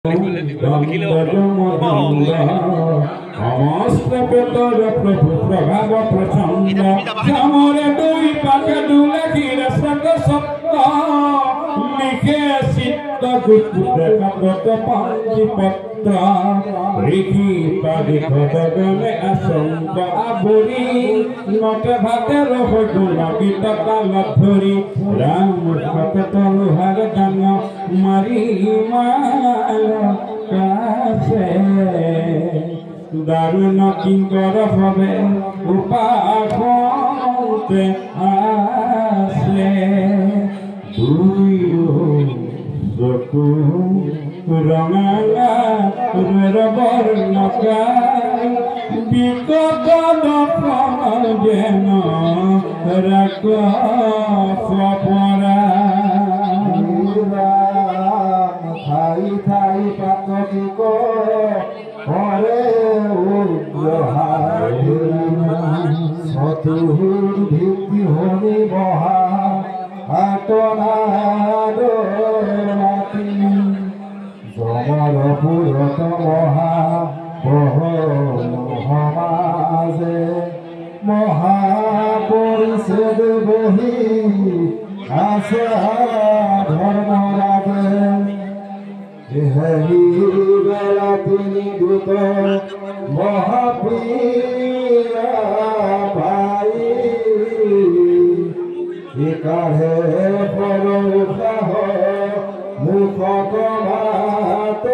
समस्त पुत्र प्रभु प्रभाव प्रचंड श्यामरे दुई पाखे दुले धीरे सत सप्त लिखे सिद्ध गुप्त खत पांचि पत्र रिखी पादिख गगने असंग आबुरी नट भाते रह गुण गीत काल धरी राम भक्त तलुहार दान मारी माल कासे दारुण किंकर हबे उपासते आसे दुइयो रंगाला बर्णका विगत दर्शन जेन राख सपरा थाई थाई पातकी को हरे सतुर भित्ति हरि बहा आटनार राति जमलपुरत महा समाजे महापरिषद बही आशा धर्मराजे हरि बेला তিনি दूत महापीरा भाई काढ़े पर उठाह मुखत मात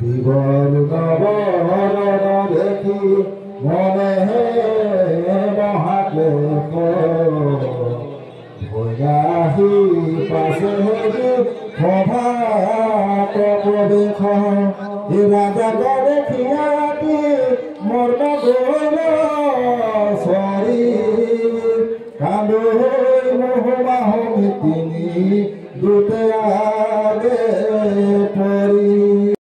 জীবন নবরণ দেখি মনে মহাক্লেশ ভয়াহি পাশে সভাত প্রবেশ রাজা দেখিয়াতি মর্ম গৌর সরি কান্দই মোহবাহ তিনি দুতে আগে পরি